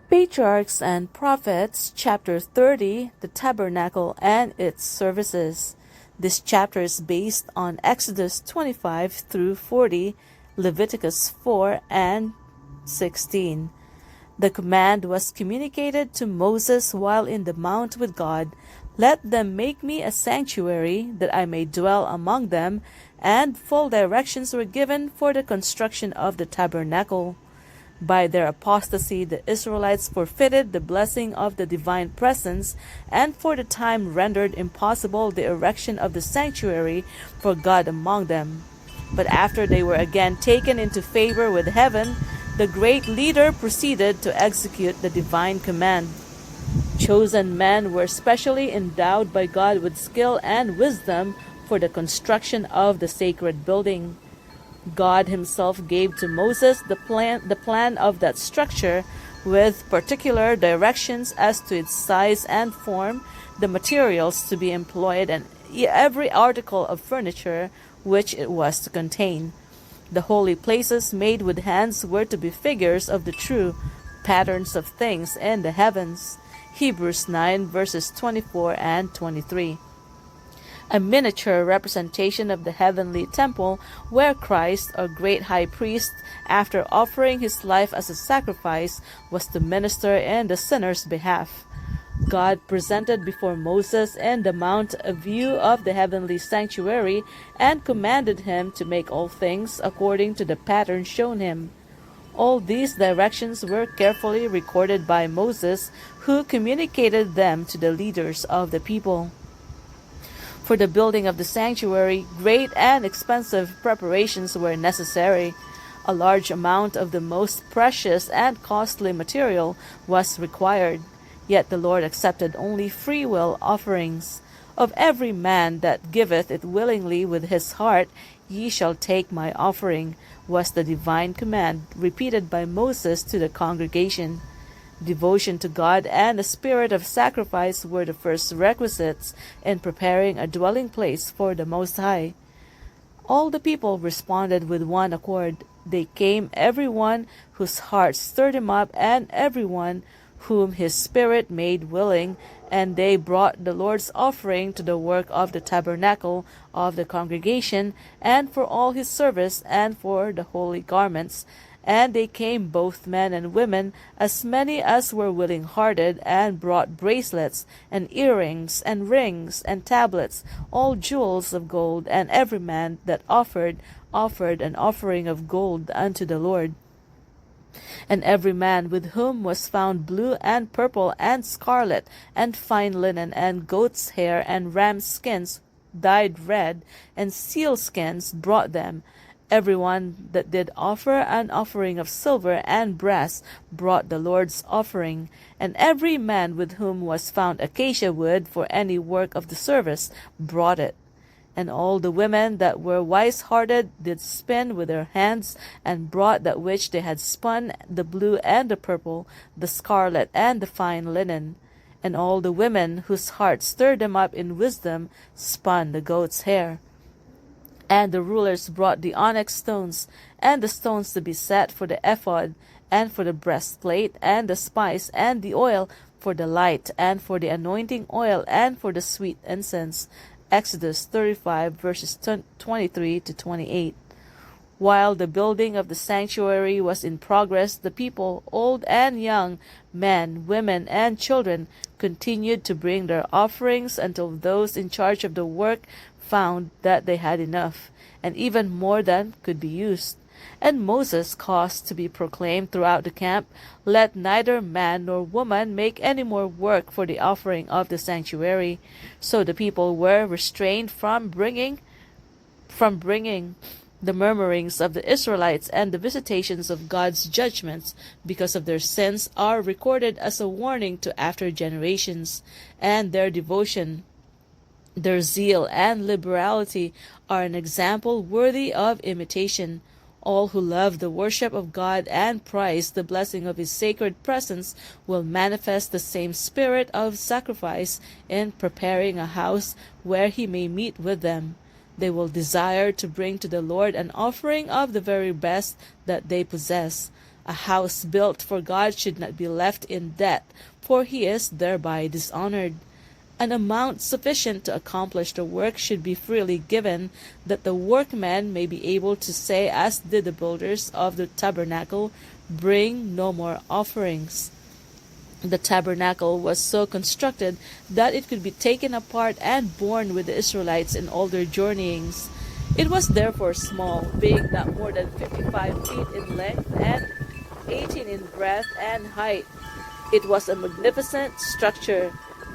Patriarchs and Prophets, Chapter 30, the Tabernacle and Its Services. This chapter is based on Exodus 25 through 40, Leviticus 4 and 16. The command was communicated to Moses while in the mount with God, "Let them make me a sanctuary, that I may dwell among them," and full directions were given for the construction of the tabernacle. By their apostasy, the Israelites forfeited the blessing of the divine presence, and for the time rendered impossible the erection of the sanctuary for God among them. But after they were again taken into favor with heaven, the great leader proceeded to execute the divine command. Chosen men were specially endowed by God with skill and wisdom for the construction of the sacred building. God himself gave to Moses the plan of that structure, with particular directions as to its size and form, the materials to be employed, and every article of furniture which it was to contain. The holy places made with hands were to be figures of the true patterns of things in the heavens. Hebrews 9 verses 24 and 23. A miniature representation of the heavenly temple, where Christ, our great high priest, after offering his life as a sacrifice, was to minister in the sinner's behalf. God presented before Moses in the mount a view of the heavenly sanctuary, and commanded him to make all things according to the pattern shown him. All these directions were carefully recorded by Moses, who communicated them to the leaders of the people. For the building of the sanctuary, great and expensive preparations were necessary. A large amount of the most precious and costly material was required. Yet the Lord accepted only free will offerings. "Of every man that giveth it willingly with his heart, ye shall take my offering," was the divine command repeated by Moses to the congregation. Devotion to God and a spirit of sacrifice were the first requisites in preparing a dwelling place for the Most High. All the people responded with one accord. They came, every one whose heart stirred him up, and every one whom his spirit made willing, and they brought the Lord's offering to the work of the tabernacle of the congregation, and for all his service, and for the holy garments. And they came, both men and women, as many as were willing-hearted, and brought bracelets, and earrings, and rings, and tablets, all jewels of gold, and every man that offered an offering of gold unto the Lord. And every man with whom was found blue and purple and scarlet, and fine linen, and goat's hair, and ram's skins dyed red, and seal skins, brought them. Every one that did offer an offering of silver and brass brought the Lord's offering. And every man with whom was found acacia wood for any work of the service brought it. And all the women that were wise-hearted did spin with their hands, and brought that which they had spun, the blue and the purple, the scarlet and the fine linen. And all the women whose hearts stirred them up in wisdom spun the goat's hair. And the rulers brought the onyx stones, and the stones to be set for the ephod, and for the breastplate, and the spice, and the oil for the light, and for the anointing oil, and for the sweet incense. Exodus 35 verses 23 to 28. While the building of the sanctuary was in progress, the people, old and young, men, women, and children, continued to bring their offerings until those in charge of the work found that they had enough, and even more than could be used. And Moses caused to be proclaimed throughout the camp, "Let neither man nor woman make any more work for the offering of the sanctuary." So the people were restrained from bringing the murmurings of the Israelites, and the visitations of God's judgments because of their sins are recorded as a warning to after generations. And their devotion, their zeal, and liberality are an example worthy of imitation. All who love the worship of God and prize the blessing of his sacred presence will manifest the same spirit of sacrifice in preparing a house where he may meet with them. They will desire to bring to the Lord an offering of the very best that they possess, A house built for God should not be left in debt, for he is thereby dishonored. An amount sufficient to accomplish the work should be freely given, that the workman may be able to say, as did the builders of the tabernacle, "Bring no more offerings." The tabernacle was so constructed that it could be taken apart and borne with the Israelites in all their journeyings. It was therefore small, being not more than 55 feet in length and 18 in breadth and height. It was a magnificent structure.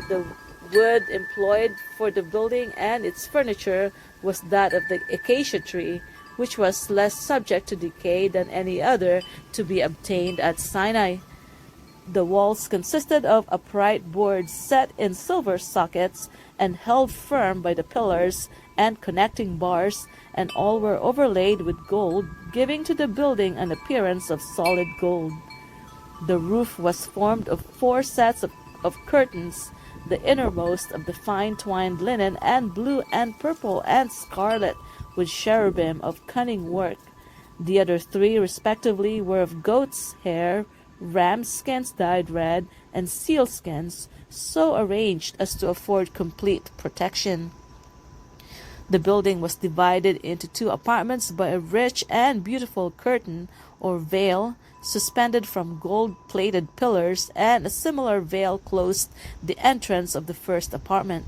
The wood employed for the building and its furniture was that of the acacia tree, which was less subject to decay than any other to be obtained at Sinai. The walls consisted of upright boards set in silver sockets and held firm by the pillars and connecting bars, and all were overlaid with gold, giving to the building an appearance of solid gold. The roof was formed of 4 sets of curtains, the innermost of the fine twined linen and blue and purple and scarlet, with cherubim of cunning work. The other 3 respectively were of goat's hair, ram skins dyed red, and seal skins, so arranged as to afford complete protection. The building was divided into 2 apartments by a rich and beautiful curtain or veil suspended from gold-plated pillars, and a similar veil closed the entrance of the first apartment.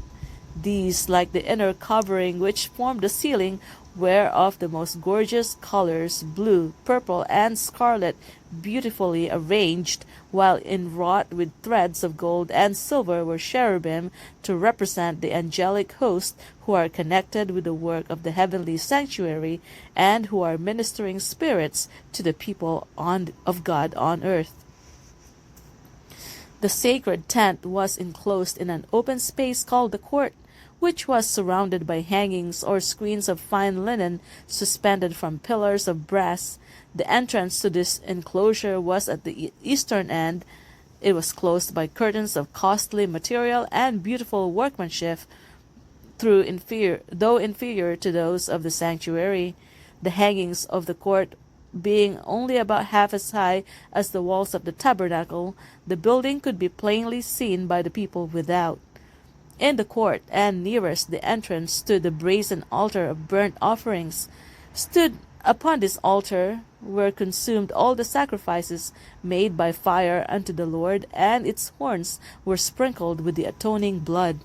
These, like the inner covering which formed the ceiling, were of the most gorgeous colors, blue, purple, and scarlet, beautifully arranged, while inwrought with threads of gold and silver were cherubim to represent the angelic host who are connected with the work of the heavenly sanctuary and who are ministering spirits to the people of God on earth. The sacred tent was enclosed in an open space called the court, which was surrounded by hangings or screens of fine linen suspended from pillars of brass. The entrance to this enclosure was at the eastern end. It was closed by curtains of costly material and beautiful workmanship, though inferior to those of the sanctuary. The hangings of the court being only about half as high as the walls of the tabernacle, the building could be plainly seen by the people without. In the court and nearest the entrance stood the brazen altar of burnt offerings. Stood upon this altar were consumed all the sacrifices made by fire unto the Lord, and its horns were sprinkled with the atoning blood.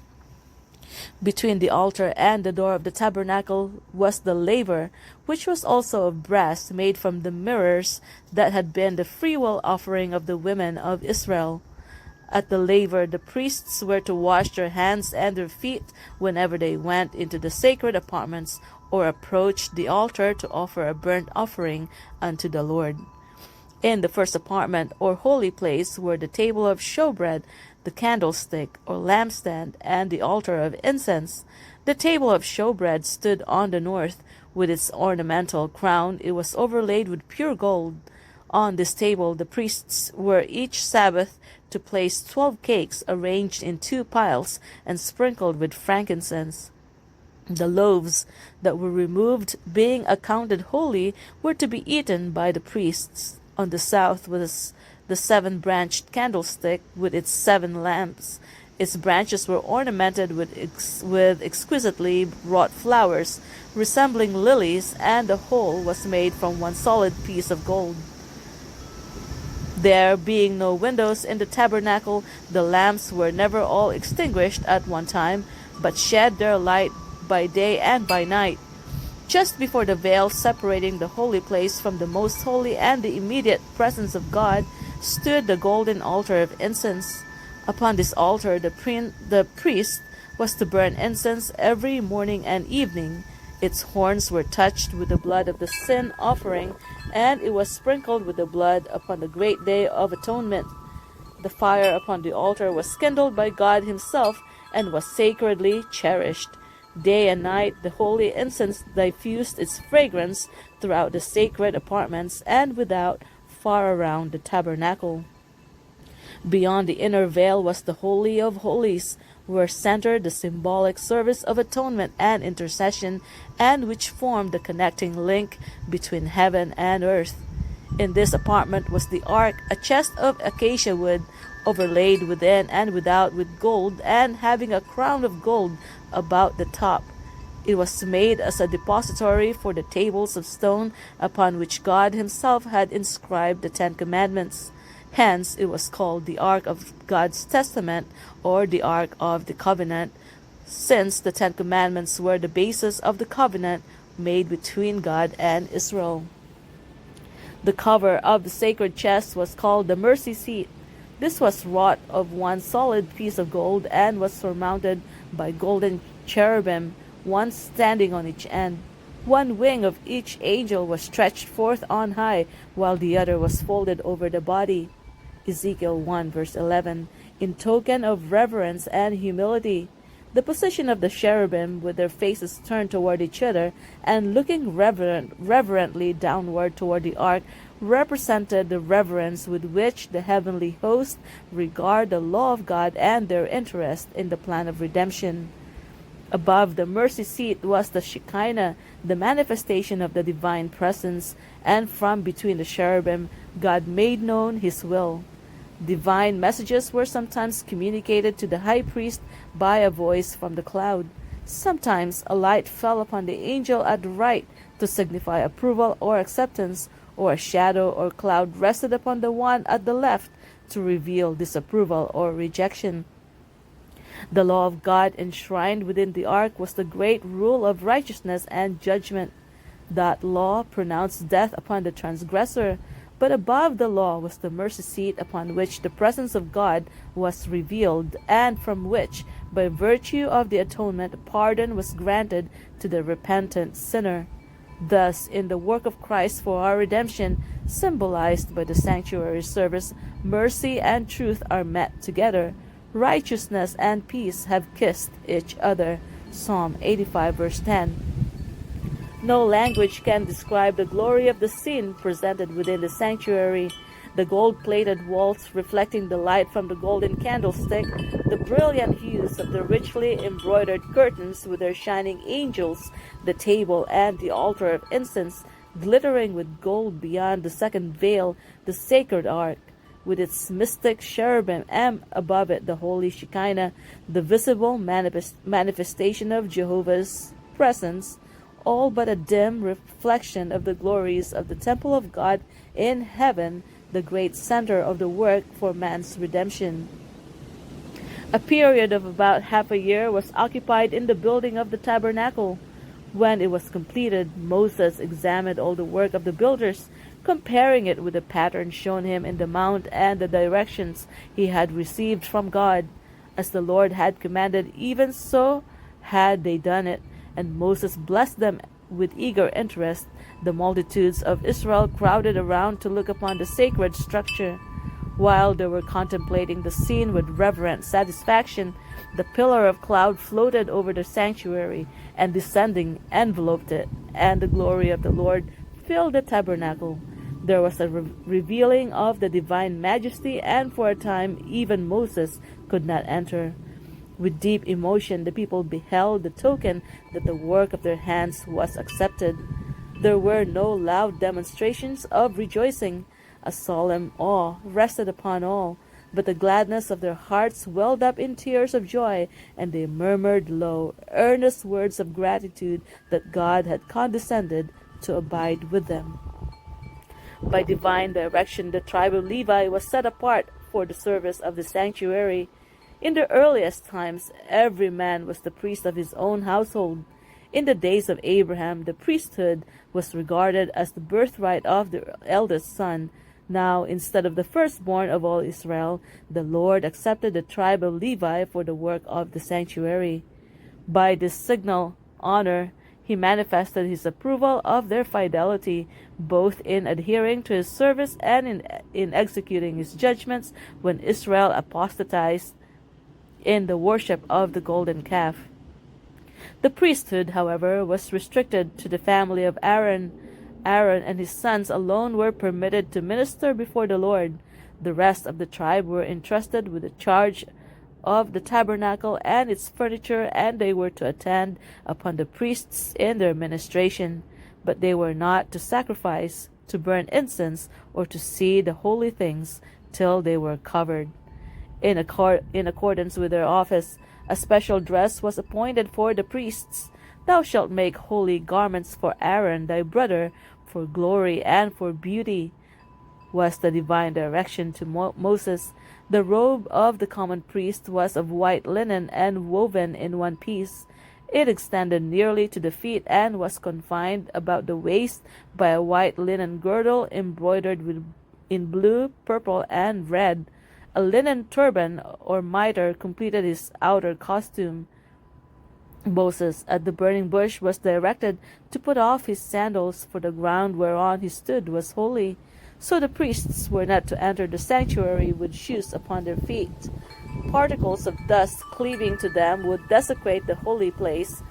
Between the altar and the door of the tabernacle was the laver, which was also of brass, made from the mirrors that had been the freewill offering of the women of Israel. At the laver the priests were to wash their hands and their feet whenever they went into the sacred apartments or approached the altar to offer a burnt offering unto the Lord. In the first apartment or holy place were the table of showbread, the candlestick or lampstand, and the altar of incense. The table of showbread stood on the north, with its ornamental crown. It was overlaid with pure gold. On this table the priests were each Sabbath to place 12 cakes arranged in 2 piles and sprinkled with frankincense. The loaves that were removed, being accounted holy, were to be eaten by the priests. On the south was the 7-branched candlestick with its 7 lamps. Its branches were ornamented with exquisitely wrought flowers, resembling lilies, and the whole was made from one solid piece of gold. There being no windows in the tabernacle, the lamps were never all extinguished at one time, but shed their light by day and by night. Just before the veil separating the holy place from the most holy and the immediate presence of God stood the golden altar of incense. Upon this altar the priest was to burn incense every morning and evening. Its horns were touched with the blood of the sin offering, and it was sprinkled with the blood upon the great day of atonement. The fire upon the altar was kindled by God himself and was sacredly cherished. Day and night the holy incense diffused its fragrance throughout the sacred apartments and without, far around the tabernacle. Beyond the inner veil was the Holy of Holies, where centered the symbolic service of atonement and intercession, and which formed the connecting link between heaven and earth. In this apartment was the ark, a chest of acacia wood, overlaid within and without with gold, and having a crown of gold about the top. It was made as a depository for the tables of stone upon which God himself had inscribed the Ten Commandments. Hence it was called the Ark of God's Testament, or the Ark of the Covenant, since the Ten Commandments were the basis of the covenant made between God and Israel. The cover of the sacred chest was called the mercy seat. This was wrought of one solid piece of gold and was surmounted by golden cherubim, one standing on each end. One wing of each angel was stretched forth on high, while the other was folded over the body. Ezekiel 1 verse 11, in token of reverence and humility. The position of the cherubim, with their faces turned toward each other and looking reverently downward toward the ark, represented the reverence with which the heavenly host regard the law of God and their interest in the plan of redemption. Above the mercy seat was the Shekinah, the manifestation of the divine presence, and from between the cherubim God made known his will. Divine messages were sometimes communicated to the high priest by a voice from the cloud. Sometimes a light fell upon the angel at the right to signify approval or acceptance, or a shadow or cloud rested upon the one at the left to reveal disapproval or rejection. The law of God enshrined within the ark was the great rule of righteousness and judgment. That law pronounced death upon the transgressor, but above the law was the mercy seat upon which the presence of God was revealed, and from which, by virtue of the atonement, pardon was granted to the repentant sinner. Thus, in the work of Christ for our redemption, symbolized by the sanctuary service, mercy and truth are met together. Righteousness and peace have kissed each other. Psalm 85 verse 10. No language can describe the glory of the scene presented within the sanctuary. The gold-plated walls reflecting the light from the golden candlestick, the brilliant hues of the richly embroidered curtains with their shining angels, the table and the altar of incense, glittering with gold beyond the second veil, the sacred ark, with its mystic cherubim, and above it the holy Shekinah, the visible manifestation of Jehovah's presence, all but a dim reflection of the glories of the temple of God in heaven, the great center of the work for man's redemption. A period of about half a year was occupied in the building of the tabernacle. When it was completed, Moses examined all the work of the builders, comparing it with the pattern shown him in the mount and the directions he had received from God. As the Lord had commanded, even so had they done it, and Moses blessed them with eager interest. The multitudes of Israel crowded around to look upon the sacred structure. While they were contemplating the scene with reverent satisfaction, the pillar of cloud floated over the sanctuary, and descending enveloped it, and the glory of the Lord filled the tabernacle. There was a revealing of the divine majesty, and for a time even Moses could not enter. With deep emotion the people beheld the token that the work of their hands was accepted. There were no loud demonstrations of rejoicing. A solemn awe rested upon all, but the gladness of their hearts welled up in tears of joy, and they murmured low, earnest words of gratitude that God had condescended to abide with them. By divine direction, the tribe of Levi was set apart for the service of the sanctuary. In the earliest times, every man was the priest of his own household. In the days of Abraham, the priesthood was regarded as the birthright of the eldest son. Now, instead of the firstborn of all Israel, the Lord accepted the tribe of Levi for the work of the sanctuary. By this signal honor, he manifested his approval of their fidelity, both in adhering to his service and in executing his judgments when Israel apostatized in the worship of the golden calf. The priesthood, however, was restricted to the family of Aaron. Aaron and his sons alone were permitted to minister before the Lord. The rest of the tribe were entrusted with the charge of the tabernacle and its furniture, and they were to attend upon the priests in their ministration. But they were not to sacrifice, to burn incense, or to see the holy things till they were covered. In accordance with their office, a special dress was appointed for the priests. Thou shalt make holy garments for Aaron thy brother, for glory and for beauty, was the divine direction to Moses. The robe of the common priest was of white linen and woven in one piece. It extended nearly to the feet and was confined about the waist by a white linen girdle embroidered in blue, purple, and red. A linen turban or mitre completed his outer costume. Moses at the burning bush was directed to put off his sandals, for the ground whereon he stood was holy. So the priests were not to enter the sanctuary with shoes upon their feet. Particles of dust cleaving to them would desecrate the holy place.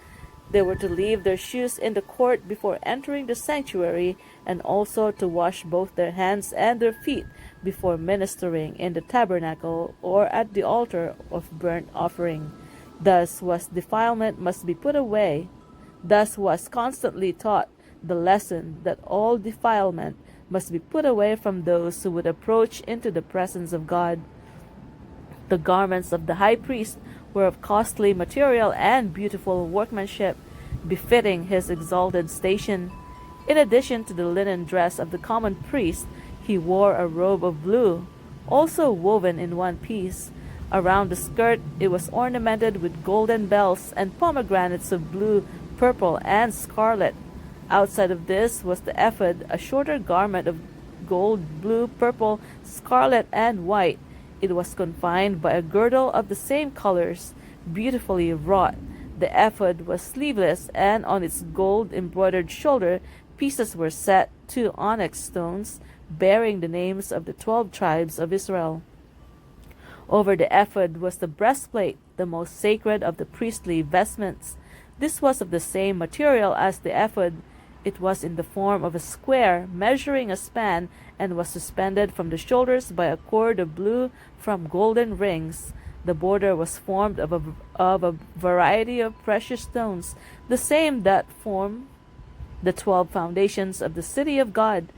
They were to leave their shoes in the court before entering the sanctuary, and also to wash both their hands and their feet before ministering in the tabernacle or at the altar of burnt offering. Thus was defilement must be put away. Thus was constantly taught the lesson that all defilement must be put away from those who would approach into the presence of God. The garments of the high priest were of costly material and beautiful workmanship, befitting his exalted station. In addition to the linen dress of the common priest, he wore a robe of blue, also woven in one piece. Around the skirt it was ornamented with golden bells and pomegranates of blue, purple, and scarlet. Outside of this was the ephod, a shorter garment of gold, blue, purple, scarlet, and white. It was confined by a girdle of the same colors, beautifully wrought. The ephod was sleeveless, and on its gold-embroidered shoulder pieces were set, 2 onyx stones, bearing the names of the 12 tribes of Israel. Over the ephod was the breastplate, the most sacred of the priestly vestments. This was of the same material as the ephod. It was in the form of a square, measuring a span, and was suspended from the shoulders by a cord of blue from golden rings. The border was formed of a variety of precious stones, the same that form the 12 foundations of the city of God.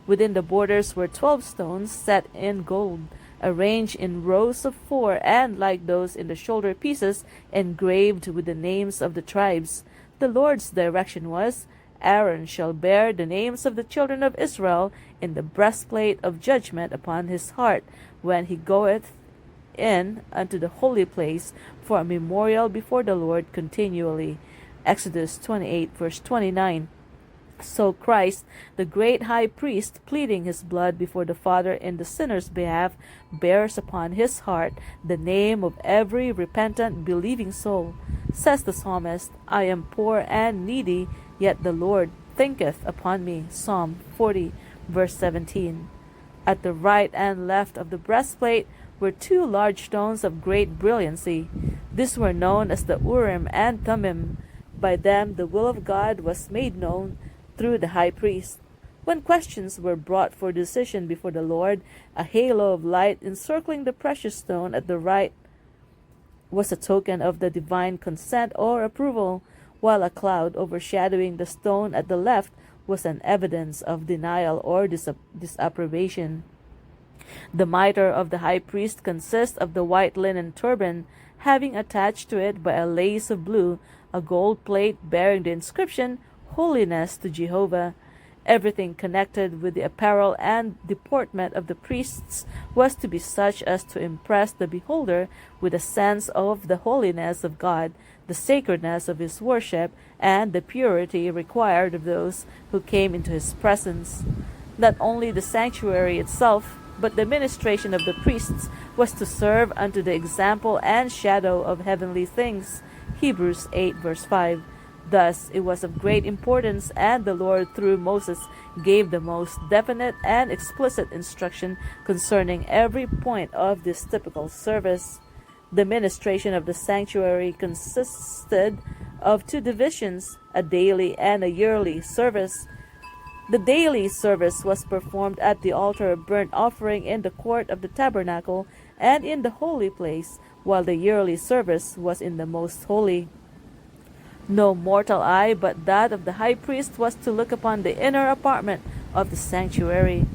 Within the borders were 12 stones set in gold, arranged in rows of 4, and like those in the shoulder pieces, engraved with the names of the tribes. The Lord's direction was, Aaron shall bear the names of the children of Israel in the breastplate of judgment upon his heart, when he goeth in unto the holy place, for a memorial before the Lord continually. Exodus 28, verse 29. So Christ, the great high priest, pleading his blood before the Father in the sinner's behalf, bears upon his heart the name of every repentant, believing soul. Says the psalmist, I am poor and needy, yet the Lord thinketh upon me. Psalm 40, verse 17. At the right and left of the breastplate were 2 large stones of great brilliancy. These were known as the Urim and Thummim. By them the will of God was made known through the high priest. When questions were brought for decision before the Lord, a halo of light encircling the precious stone at the right was a token of the divine consent or approval, while a cloud overshadowing the stone at the left was an evidence of denial or disapprobation. The mitre of the high priest consists of the white linen turban, having attached to it by a lace of blue a gold plate bearing the inscription, Holiness to Jehovah. Everything connected with the apparel and deportment of the priests was to be such as to impress the beholder with a sense of the holiness of God, the sacredness of his worship, and the purity required of those who came into his presence. Not only the sanctuary itself, but the ministration of the priests was to serve unto the example and shadow of heavenly things. Hebrews 8, verse 5. Thus it was of great importance, and the Lord through Moses gave the most definite and explicit instruction concerning every point of this typical service. The ministration of the sanctuary consisted of 2 divisions, a daily and a yearly service. The daily service was performed at the altar of burnt offering in the court of the tabernacle and in the holy place, while the yearly service was in the most holy. No mortal eye but that of the high priest was to look upon the inner apartment of the sanctuary.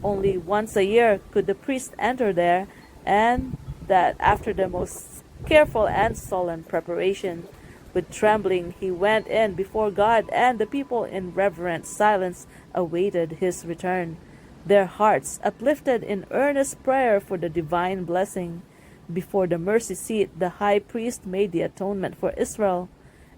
Only once a year could the priest enter there, and that after the most careful and solemn preparation. With trembling he went in before God, and the people in reverent silence awaited his return, their hearts uplifted in earnest prayer for the divine blessing. Before the mercy seat, the high priest made the atonement for Israel,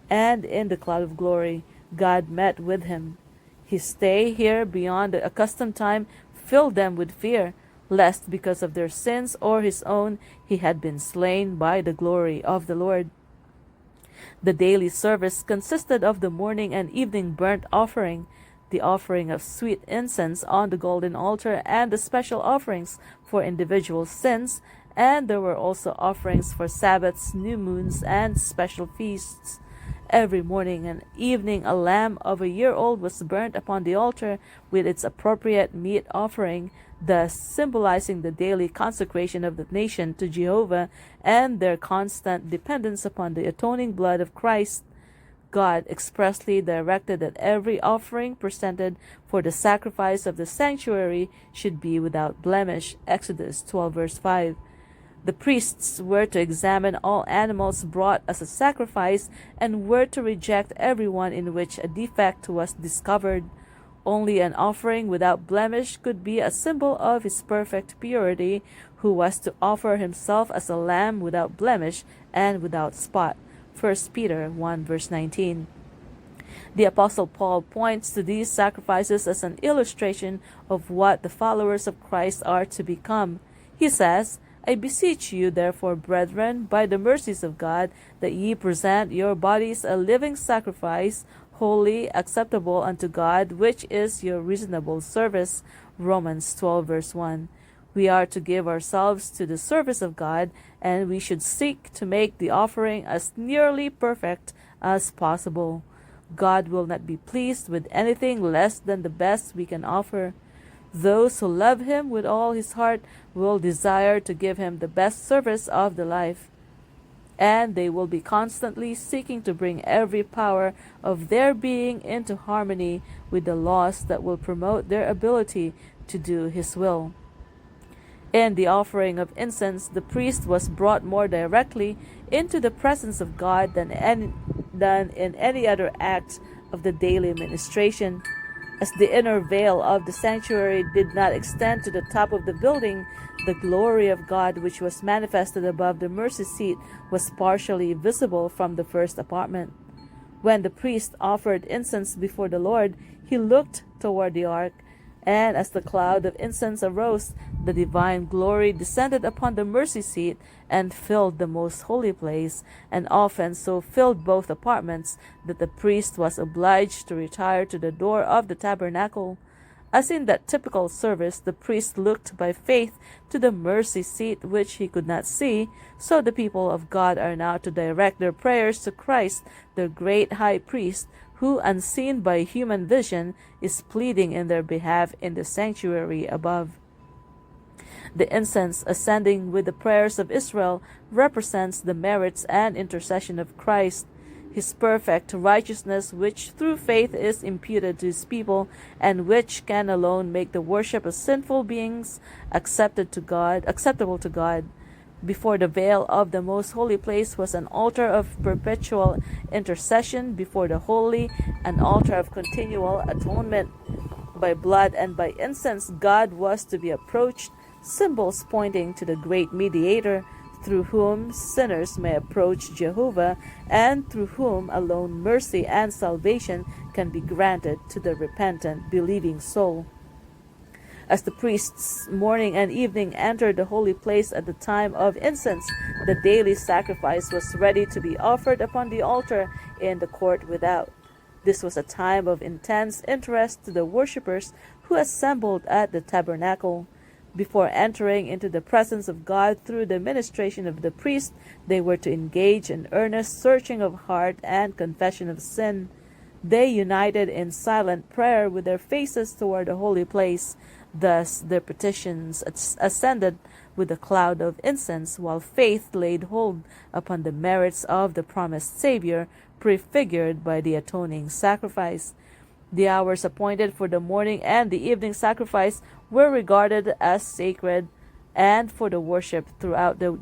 and in the cloud of glory, God met with him. His stay here beyond the accustomed time filled them with fear, lest because of their sins or his own he had been slain by the glory of the Lord. The daily service consisted of the morning and evening burnt offering, the offering of sweet incense on the golden altar, and the special offerings for individual sins, and there were also offerings for Sabbaths, new moons, and special feasts. Every morning and evening a lamb of a year old was burnt upon the altar with its appropriate meat offering, thus symbolizing the daily consecration of the nation to Jehovah and their constant dependence upon the atoning blood of Christ. God expressly directed that every offering presented for the sacrifice of the sanctuary should be without blemish. Exodus 12 verse 5. The priests were to examine all animals brought as a sacrifice and were to reject every one in which a defect was discovered. Only an offering without blemish could be a symbol of his perfect purity, who was to offer himself as a lamb without blemish and without spot. 1 Peter 1 verse 19. The Apostle Paul points to these sacrifices as an illustration of what the followers of Christ are to become. He says, I beseech you, therefore, brethren, by the mercies of God, that ye present your bodies a living sacrifice, holy, acceptable unto God, which is your reasonable service. Romans 12 verse 1. We are to give ourselves to the service of God, and we should seek to make the offering as nearly perfect as possible. God will not be pleased with anything less than the best we can offer. Those who love him with all his heart will desire to give him the best service of the life, and they will be constantly seeking to bring every power of their being into harmony with the laws that will promote their ability to do his will. In the offering of incense, the priest was brought more directly into the presence of God than in any other act of the daily administration. As the inner veil of the sanctuary did not extend to the top of the building, the glory of God, which was manifested above the mercy seat, was partially visible from the first apartment. When the priest offered incense before the Lord, he looked toward the ark, and as the cloud of incense arose, the divine glory descended upon the mercy seat and filled the most holy place, and often so filled both apartments that the priest was obliged to retire to the door of the tabernacle. As in that typical service, the priest looked by faith to the mercy seat which he could not see, so the people of God are now to direct their prayers to Christ, the great high priest, who, unseen by human vision, is pleading in their behalf in the sanctuary above. The incense ascending with the prayers of Israel represents the merits and intercession of Christ, his perfect righteousness, which through faith is imputed to his people, and which can alone make the worship of sinful beings acceptable to God. Before the veil of the most holy place was an altar of perpetual intercession before the holy, an altar of continual atonement. By blood and by incense God was to be approached, symbols pointing to the great mediator, through whom sinners may approach Jehovah, and through whom alone mercy and salvation can be granted to the repentant, believing soul. As the priests morning and evening entered the holy place at the time of incense, the daily sacrifice was ready to be offered upon the altar in the court without. This was a time of intense interest to the worshippers who assembled at the tabernacle. Before entering into the presence of God through the ministration of the priest, they were to engage in earnest searching of heart and confession of sin. They united in silent prayer with their faces toward the holy place. Thus their petitions ascended with a cloud of incense, while faith laid hold upon the merits of the promised Savior, prefigured by the atoning sacrifice. The hours appointed for the morning and the evening sacrifice were regarded as sacred and for the worship throughout the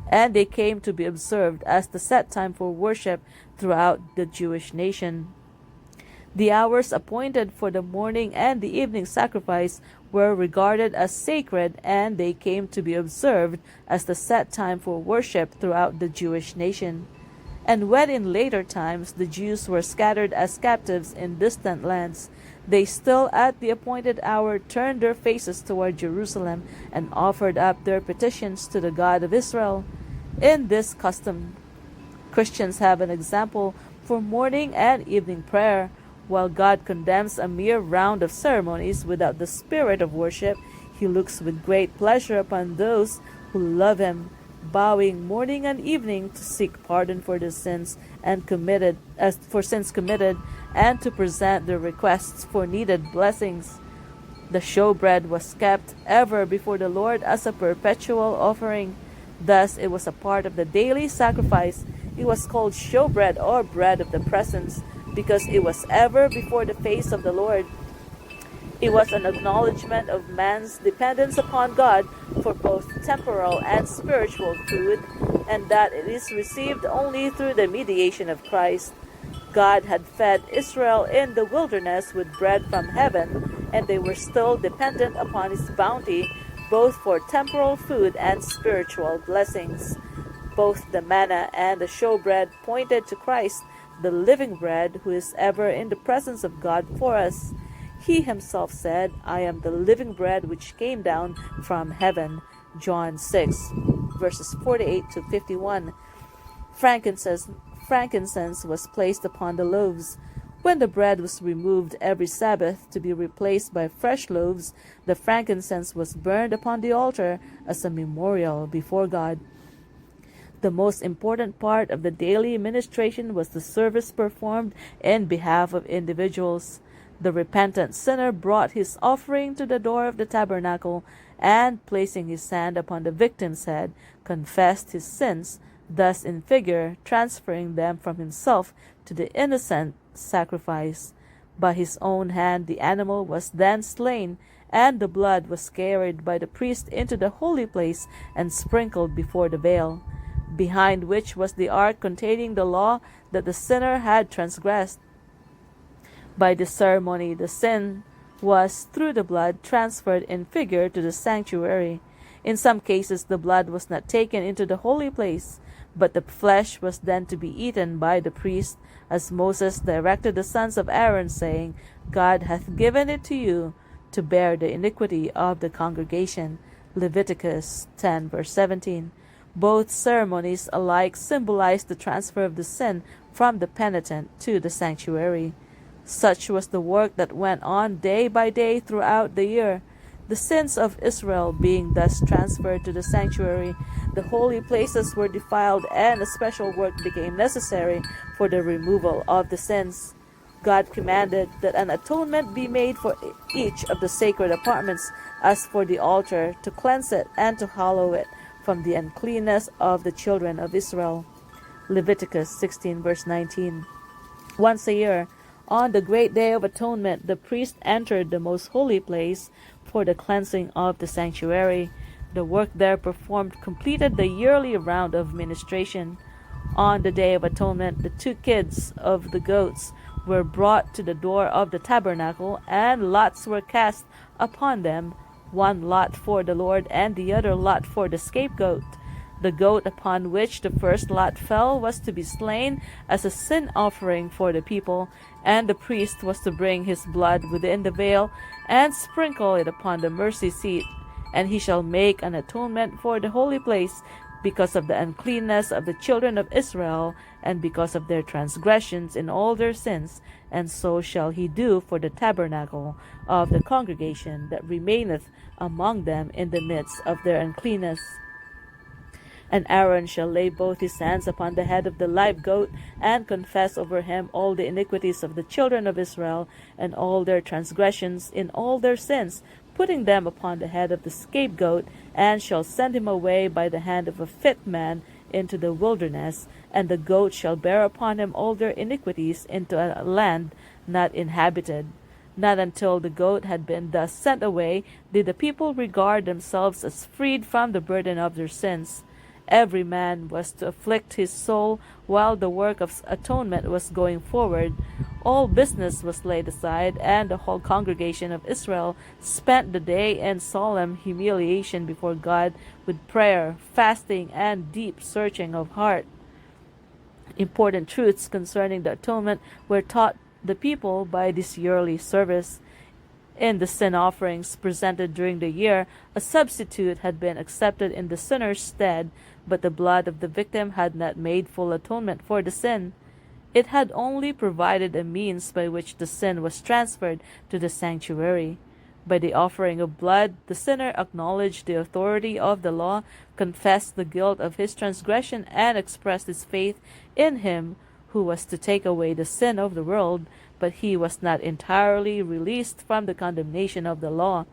and they came to be observed as the set time for worship throughout the Jewish nation. The hours appointed for the morning and the evening sacrifice were regarded as sacred, and they came to be observed as the set time for worship throughout the Jewish nation. And when in later times the Jews were scattered as captives in distant lands, they still at the appointed hour turned their faces toward Jerusalem and offered up their petitions to the God of Israel. In this custom, Christians have an example for morning and evening prayer. While God condemns a mere round of ceremonies without the spirit of worship, He looks with great pleasure upon those who love Him, bowing morning and evening to seek pardon for their sins and committed and to present their requests for needed blessings. The showbread was kept ever before the Lord as a perpetual offering. Thus it was a part of the daily sacrifice. It was called showbread or bread of the presence, because it was ever before the face of the Lord. It was an acknowledgement of man's dependence upon God for both temporal and spiritual food, and that it is received only through the mediation of Christ. God had fed Israel in the wilderness with bread from heaven, and they were still dependent upon His bounty, both for temporal food and spiritual blessings. Both the manna and the showbread pointed to Christ, the living bread, who is ever in the presence of God for us. He Himself said, I am the living bread which came down from heaven. John 6, verses 48 to 51. Frankincense was placed upon the loaves. When the bread was removed every Sabbath to be replaced by fresh loaves, the frankincense was burned upon the altar as a memorial before God. The most important part of the daily ministration was the service performed in behalf of individuals. The repentant sinner brought his offering to the door of the tabernacle and, placing his hand upon the victim's head, confessed his sins, thus in figure transferring them from himself to the innocent sacrifice. By his own hand the animal was then slain, and the blood was carried by the priest into the holy place and sprinkled before the veil, behind which was the ark containing the law that the sinner had transgressed. By this ceremony the sin was, through the blood, transferred in figure to the sanctuary. In some cases the blood was not taken into the holy place, but the flesh was then to be eaten by the priest, as Moses directed the sons of Aaron, saying, God hath given it to you to bear the iniquity of the congregation. Leviticus 10, verse 17. Both ceremonies alike symbolized the transfer of the sin from the penitent to the sanctuary. Such was the work that went on day by day throughout the year. The sins of Israel being thus transferred to the sanctuary, the holy places were defiled, and a special work became necessary for the removal of the sins. God commanded that an atonement be made for each of the sacred apartments, as for the altar, to cleanse it and to hallow it from the uncleanness of the children of Israel. Leviticus 16, verse 19. Once a year, on the great day of atonement, the priest entered the most holy place for the cleansing of the sanctuary. The work there performed completed the yearly round of ministration. On the day of atonement, the 2 kids of the goats were brought to the door of the tabernacle, and lots were cast upon them, one lot for the Lord and the other lot for the scapegoat. The goat upon which the first lot fell was to be slain as a sin offering for the people, and the priest was to bring his blood within the veil and sprinkle it upon the mercy seat. And he shall make an atonement for the holy place because of the uncleanness of the children of Israel, and because of their transgressions in all their sins, and so shall he do for the tabernacle of the congregation that remaineth among them in the midst of their uncleanness. And Aaron shall lay both his hands upon the head of the live goat, and confess over him all the iniquities of the children of Israel, and all their transgressions in all their sins, putting them upon the head of the scapegoat, and shall send him away by the hand of a fit man into the wilderness, and the goat shall bear upon him all their iniquities into a land not inhabited. Not until the goat had been thus sent away did the people regard themselves as freed from the burden of their sins. Every man was to afflict his soul while the work of atonement was going forward. All business was laid aside, and the whole congregation of Israel spent the day in solemn humiliation before God with prayer, fasting, and deep searching of heart. Important truths concerning the atonement were taught the people by this yearly service. In the sin offerings presented during the year, a substitute had been accepted in the sinner's stead, but the blood of the victim had not made full atonement for the sin. It had only provided a means by which the sin was transferred to the sanctuary. By the offering of blood, the sinner acknowledged the authority of the law, confessed the guilt of his transgression, and expressed his faith in him who was to take away the sin of the world, but he was not entirely released from the condemnation of the law.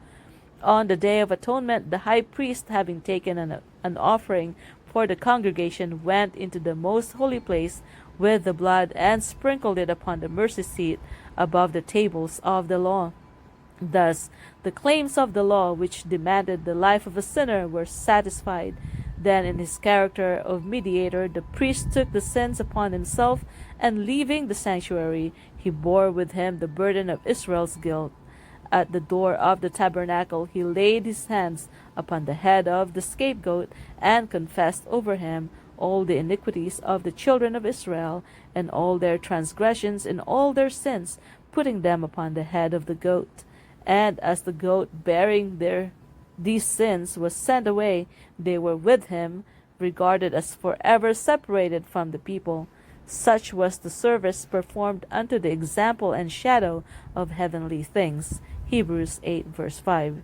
On the Day of Atonement, the high priest, having taken an offering for the congregation, went into the most holy place with the blood and sprinkled it upon the mercy seat above the tables of the law. Thus, the claims of the law, which demanded the life of a sinner, were satisfied. Then, in his character of mediator, the priest took the sins upon himself, and leaving the sanctuary, he bore with him the burden of Israel's guilt. At the door of the tabernacle, he laid his hands upon the head of the scapegoat and confessed over him all the iniquities of the children of Israel, and all their transgressions and all their sins, putting them upon the head of the goat. And as the goat bearing these sins was sent away, they were with him, regarded as forever separated from the people. Such was the service performed unto the example and shadow of heavenly things. Hebrews 8 verse 5.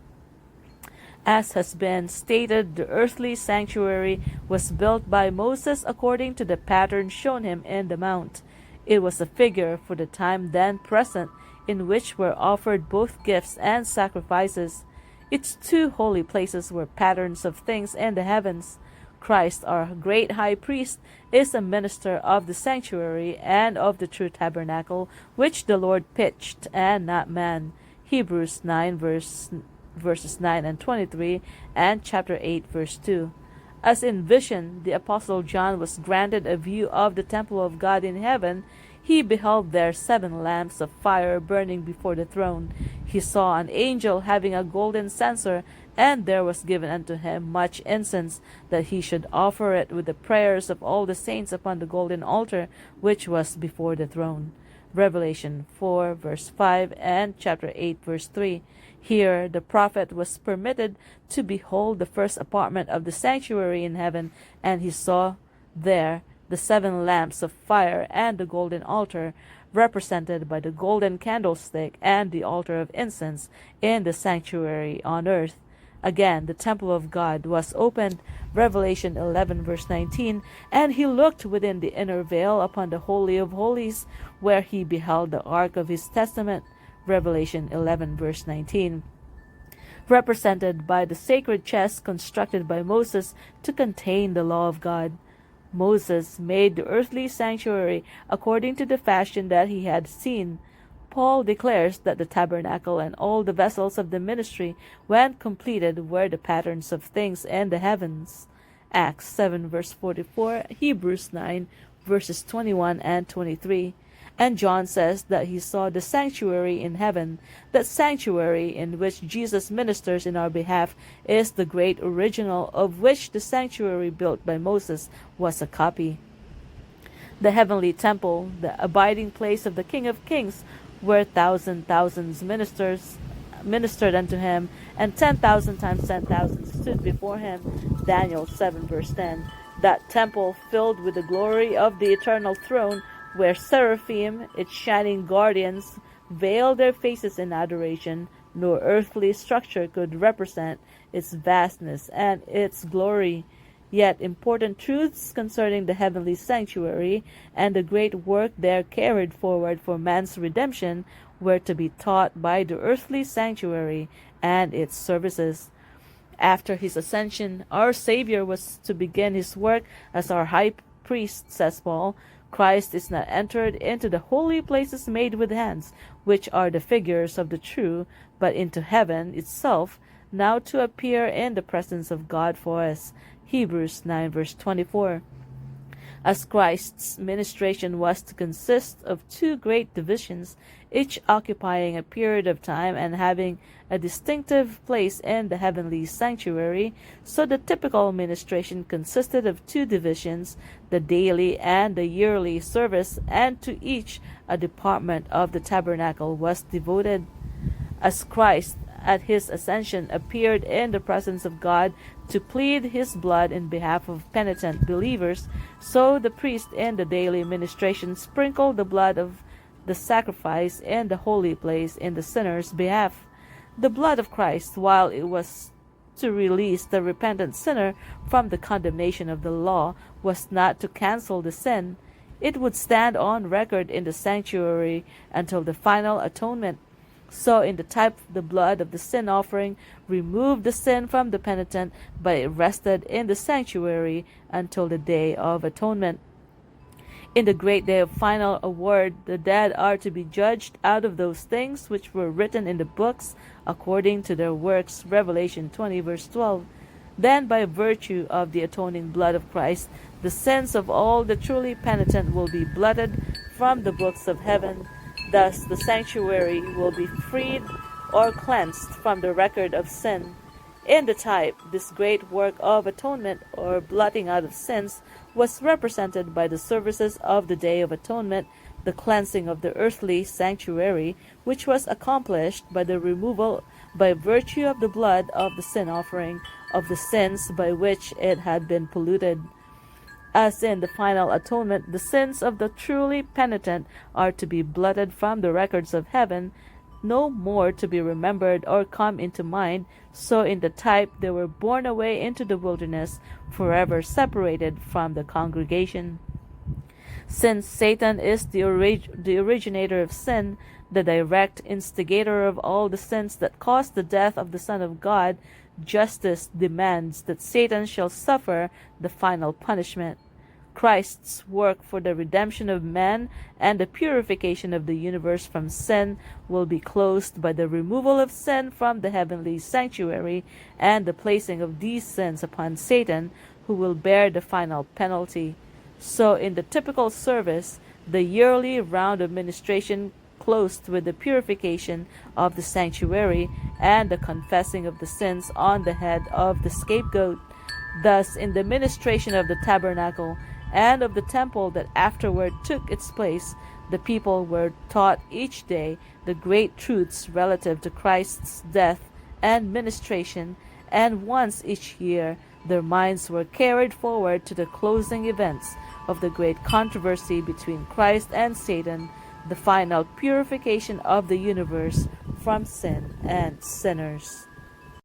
As has been stated, the earthly sanctuary was built by Moses according to the pattern shown him in the mount. It was a figure for the time then present, in which were offered both gifts and sacrifices. Its two holy places were patterns of things in the heavens. Christ, our great high priest, is a minister of the sanctuary and of the true tabernacle, which the Lord pitched, and not man. Hebrews 9 verses 9 and 23, and chapter 8 verse 2. As in vision, the Apostle John was granted a view of the temple of God in heaven. He beheld there 7 lamps of fire burning before the throne. He saw an angel having a golden censer, and there was given unto him much incense, that he should offer it with the prayers of all the saints upon the golden altar which was before the throne. Revelation 4 verse 5 and chapter 8 verse 3. Here the prophet was permitted to behold the first apartment of the sanctuary in heaven, and he saw there the 7 lamps of fire and the golden altar, represented by the golden candlestick and the altar of incense in the sanctuary on earth. Again, the temple of God was opened, Revelation 11 verse 19, and he looked within the inner veil upon the Holy of Holies, where he beheld the ark of his testament, Revelation 11 verse 19, represented by the sacred chest constructed by Moses to contain the law of God. Moses made the earthly sanctuary according to the fashion that he had seen. Paul declares that the tabernacle and all the vessels of the ministry, when completed, were the patterns of things in the heavens. Acts 7 verse 44, Hebrews 9 verses 21 and 23. And John says that he saw the sanctuary in heaven. That sanctuary in which Jesus ministers in our behalf is the great original, of which the sanctuary built by Moses was a copy. The heavenly temple, the abiding place of the King of Kings, where thousands ministered unto him, and 10,000 times 10,000 stood before him. Daniel 7 verse 10. That temple filled with the glory of the eternal throne, where seraphim, its shining guardians, veiled their faces in adoration. No earthly structure could represent its vastness and its glory. Yet important truths concerning the heavenly sanctuary and the great work there carried forward for man's redemption were to be taught by the earthly sanctuary and its services. After his ascension, our Savior was to begin his work as our high priest, says Paul. Christ is not entered into the holy places made with hands, which are the figures of the true, but into heaven itself, now to appear in the presence of God for us. Hebrews 9 verse 24. As Christ's ministration was to consist of two great divisions, each occupying a period of time and having a distinctive place in the heavenly sanctuary, so the typical ministration consisted of two divisions, the daily and the yearly service, and to each a department of the tabernacle was devoted. As Christ at his ascension appeared in the presence of God to plead his blood in behalf of penitent believers, so the priest in the daily ministration sprinkled the blood of the sacrifice in the holy place in the sinner's behalf. The blood of Christ, while it was to release the repentant sinner from the condemnation of the law, was not to cancel the sin. It would stand on record in the sanctuary until the final atonement. So in the type, the blood of the sin offering removed the sin from the penitent, but it rested in the sanctuary until the day of atonement. In the great day of final award, the dead are to be judged out of those things which were written in the books according to their works. Revelation 20 verse 12. Then by virtue of the atoning blood of Christ, the sins of all the truly penitent will be blotted from the books of heaven. Thus the sanctuary will be freed or cleansed from the record of sin. In the type, this great work of atonement or blotting out of sins was represented by the services of the Day of Atonement, the cleansing of the earthly sanctuary, which was accomplished by the removal by virtue of the blood of the sin offering of the sins by which it had been polluted. As in the final atonement, the sins of the truly penitent are to be blotted from the records of heaven, no more to be remembered or come into mind, so in the type they were borne away into the wilderness, forever separated from the congregation. Since Satan is the originator of sin, the direct instigator of all the sins that caused the death of the Son of God, justice demands that Satan shall suffer the final punishment. Christ's work for the redemption of man and the purification of the universe from sin will be closed by the removal of sin from the heavenly sanctuary and the placing of these sins upon Satan, who will bear the final penalty. So in the typical service, the yearly round of ministration closed with the purification of the sanctuary and the confessing of the sins on the head of the scapegoat. Thus, in the ministration of the tabernacle and of the temple that afterward took its place, the people were taught each day the great truths relative to Christ's death and ministration, and once each year their minds were carried forward to the closing events of the great controversy between Christ and Satan, the final purification of the universe from sin and sinners.